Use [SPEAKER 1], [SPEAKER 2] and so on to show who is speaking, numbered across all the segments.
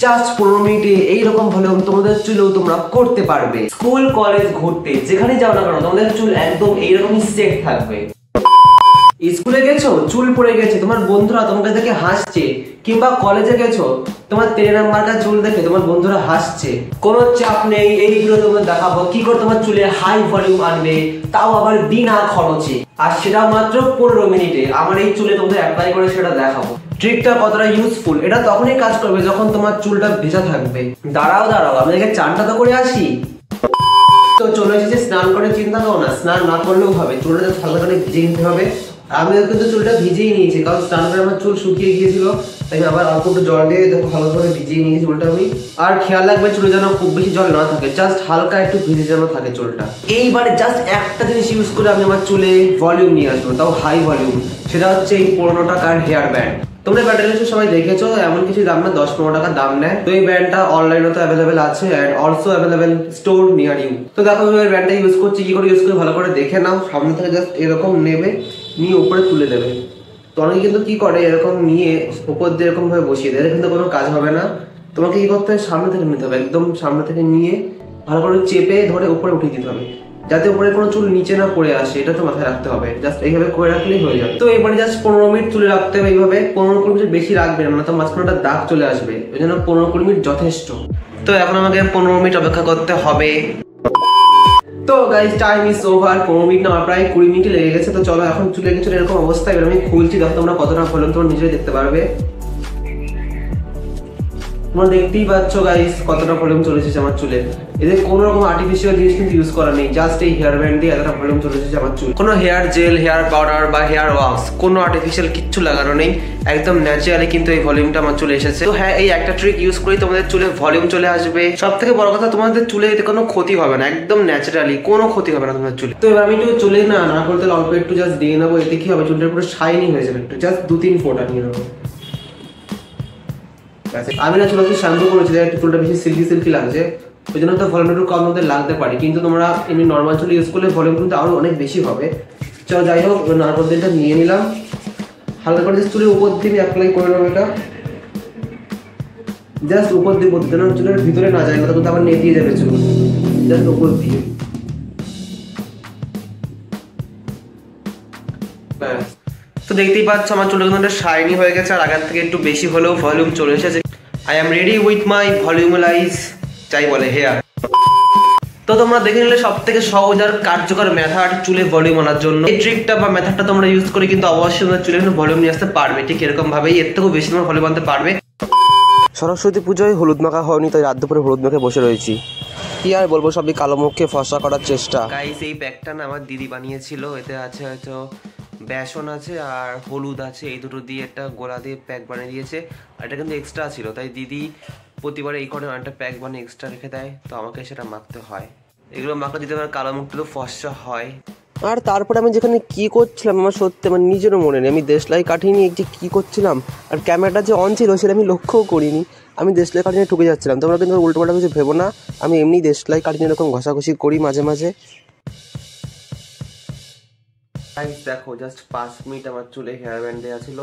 [SPEAKER 1] Just 15 মিনিটে এইরকম volume তোমাদের চুলেও তোমরা করতে পারবে। স্কুল কলেজ ঘুরতে যেখানে যাও না কেন তোমাদের চুল একদম এইরকমই সেট থাকবে। স্কুলে গেছো চুল পড়ে গেছে, তোমার বন্ধুরা তোমাকে দেখে হাসছে, কিংবা কলেজে গেছো তোমার 13 নাম্বার কা চুল দেখে তোমার বন্ধুরা হাসছে, কোনো চাপ নেই। এইগুলো তোমাদের দেখাবো কি করে তোমার চুলে হাই ভলিউম আনবে, তাও আবার বিনা খরচে, আর সেটা মাত্র 15 মিনিটে। আমার এই চুলে তোমাদের অ্যাপ্লাই করে সেটা দেখাবো। ট্রিকটা কতটা ইউজফুল এটা তখনই কাজ করবে যখন তোমার চুলটা ভেজা থাকবে। দাঁড়াও আমি আগে চানটা তো করে আসি। তো চলে এসেছে, স্নান করে চিন্তা করো না, স্নান না করলেও হবে, চুলটা হালকা করে ভিজে নিতে হবে। আমি কিন্তু চুলটা ভিজেই নিয়েছি, কারণ স্নান করে আমার চুল শুকিয়ে গিয়েছিল, তাই আবার অল্প একটু জল দিয়ে দেখো ভালো করে ভিজিয়ে নিয়েছি চুলটা আমি। আর খেয়াল রাখবে চুলে যেন খুব বেশি জল না থাকে, জাস্ট হালকা একটু ভিজে যেন থাকে চুলটা। এইবারে জাস্ট একটা জিনিস ইউজ করে আমি আমার চুলে ভলিউম নিয়ে আসবো, তাও হাই ভলিউম। সেটা হচ্ছে এই 15 টাকার হেয়ার ব্যান্ড। তোমরা ব্যান্ডটা সবাই দেখেছো, এমন কিছু দাম না, 10-15 টাকা দাম নেয়। তো এই ব্যান্ডটা অনলাইনে তো অ্যাভেলেবেল আছে, and also available store near you. তো দেখো আমি এই ব্যান্ডটা ইউজ করছি, কি করে ইউজ করে ভালো করে দেখে নাও। সামনে থেকে জাস্ট এরকম নেবে, নিয়ে উপরে তুলে দেবে। তো অনেকে কিন্তু কি করে এরকম নিয়ে উপর দিয়ে এরকম ভাবে বসিয়ে দেয়, কিন্তু কোনো কাজ হবে না। তোমাকে কি করতে হবে, সামনে থেকে নিতে হবে, একদম সামনে থেকে নিয়ে ভালো করে চেপে ধরে উপরে উঠিয়ে দিতে হবে, যাতে উপরে কোনো চুল নিচে না পড়ে আসে। এটা তো মাথায় রাখতে হবে, জাস্ট এইভাবে করে রাখলেই হয়ে যাবে। তো এবারে জাস্ট 15 মিনিট চুলে রাখতে হবে এইভাবে। 15-20 মিনিট বেশি রাখবে না, তো মাঝখানে একটা দাগ চলে আসবে, ওই জন্য 15-20 মিনিট যথেষ্ট। তো এখন আমাকে 15 মিনিট অপেক্ষা করতে হবে। তো guys time is over. 15 minute না, আমার প্রায় 20 মিনিট লেগে গেছে। তো চলো এখন চুলে কিছু এরকম অবস্থা, এবার আমি খুলছি, দেখো তোমরা কতটা ভলিউম তোমরা নিজেই দেখতে পারবে। তোমরা দেখতেই পাচ্ছ গাইস কতটা ভলিউম চলে এসেছে আমার চুলে। এদের কোনো রকম আর্টিফিশিয়াল জিনিস কিন্তু ইউজ করা নেই, জাস্ট এই হেয়ার ব্যান্ড দিয়ে এতটা ভলিউম চলে এসেছে আমার চুল। কোনো হেয়ার জেল, হেয়ার পাউডার বা হেয়ার ওয়াক্স, কোনো আর্টিফিশিয়াল কিচ্ছু লাগানো নেই, একদম ন্যাচারালি কিন্তু এই ভলিউমটা আমার চলে এসেছে। তো হ্যাঁ, এই একটা ট্রিক ইউজ করেই তোমাদের চুলে ভলিউম চলে আসবে। সব থেকে বড় কথা, তোমাদের চুলে এতে কোনো ক্ষতি হবে না, একদম ন্যাচারালি কোনো ক্ষতি হবে না তোমাদের চুলে। তো এবার আমি একটু চুলে না করতে অল্প একটু জাস্ট দিয়ে নেবো, এতে কি হবে চুলটা পুরো শাইনি হয়ে যাবে। একটু জাস্ট 2-3 ফোঁটা নিয়ে নেবো। আমি না চুলকে শ্যাম্পু করেছি, একটু চুলটা বেশি সিল্কি লাগছে, ওই জন্য তো ভলিউম একটু কম মধ্যে লাগতে পারে, কিন্তু তোমরা এমনি নর্মাল চুল ইউজ করলে ভলিউম কিন্তু আরো অনেক বেশি হবে। চলো যাই হোক, নারকোল তেলটা নিয়ে নিলাম, হালকা করে চুলের উপর দিয়ে অ্যাপ্লাই করে নেবো। এটা জাস্ট উপর দিয়ে বলতে যেন চুলের ভিতরে না যায়, না কিন্তু আবার নেতিয়ে যাবে চুল, জাস্ট উপর দিয়ে। তো দেখতেই পাচ্ছ আমার চুলটা কিন্তু শাইনি হয়ে গেছে, আর আগের থেকে একটু বেশি হলেও ভলিউম চলে এসেছে। I am ready with my volumize, যাই বলে হেয়ার। তো তোমরা দেখে নিলে সব থেকে সহজ আর কার্যকর মেথড চুলে ভলিউম আনার জন্য। এই ট্রিকটা বা মেথডটা তোমরা ইউজ করে কিন্তু অবশ্যই তোমার চুলে ভলিউম নিয়ে আসতে পারবে, ঠিক এরকম ভাবেই, এর থেকেও বেশি তোমরা ভলিউম আনতে পারবে।
[SPEAKER 2] সরস্বতী পুজোয় হলুদ মাখা হয়নি, তাই রাত দুপুরে হলুদ মেখে বসে রয়েছি। কি আর বলবো, সবই কালো মুখকে ফর্সা করার চেষ্টা।
[SPEAKER 1] গাইস এই প্যাকটা না আমার দিদি বানিয়েছিল, এতে আছে হয়তো বেসন আছে আর হলুদ আছে, এই দুটো দিয়ে একটা গোলা দিয়ে প্যাক বানিয়ে দিয়েছে। আর এটা কিন্তু এক্সট্রা ছিল, তাই দিদি প্রতিবার এই করে একটা প্যাক বানিয়ে এক্সট্রা রেখে দেয়, তো আমাকে সেটা মাখতে হয়। এগুলো মাখা দিতে আমার কালো মুখটা তো ফর্সা হয়।
[SPEAKER 2] আর তারপরে আমি যেখানে কি করছিলাম আমার সত্যি আমার নিজেরও মনে নেই, আমি দেশলাই কাঠি নিয়ে যে কী করছিলাম, আর ক্যামেরাটা যে অন ছিল সেটা আমি লক্ষ্যও করিনি। আমি দেশলাই কাঠি নিয়ে ঠুকে যাচ্ছিলাম। তোমরা কিন্তু উল্টোপাল্টা কিছু ভেবো না, আমি এমনি দেশলাই কাঠি নিয়ে এরকম ঘষাঘষি করি মাঝে মাঝে।
[SPEAKER 1] দেখো জাস্ট 5 মিনিট আমার চুলে হেয়ার ব্যান্ড দেওয়া ছিল,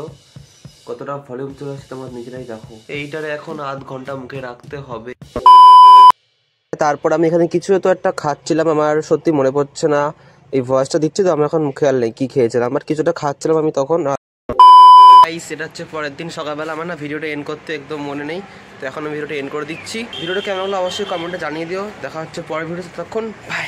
[SPEAKER 1] কতটা ভলিউম চলে আসছে তোমরা নিজেরাই দেখো। এইটারে এখন আধ ঘন্টা মুখে রাখতে হবে।
[SPEAKER 2] তারপর আমি এখানে কিছু তো একটা খাচ্ছিলাম, আমার সত্যি মনে পড়ছে না, এই ভয়েসটা দিচ্ছি তো আমার এখন খেয়াল নেই কি খেয়েছিলাম, আমার কিছুটা খাচ্ছিলাম আমি তখন।
[SPEAKER 1] সেটা হচ্ছে পরের দিন সকালবেলা, আমার না ভিডিওটা এন্ড করতে একদম মনে নেই, তো এখন আমি ভিডিওটা এন্ড করে দিচ্ছি। ভিডিওটা কেমন হলো অবশ্যই কমেন্টে জানিয়ে দিও। দেখা হচ্ছে পরের ভিডিওতে, ততক্ষণ বাই।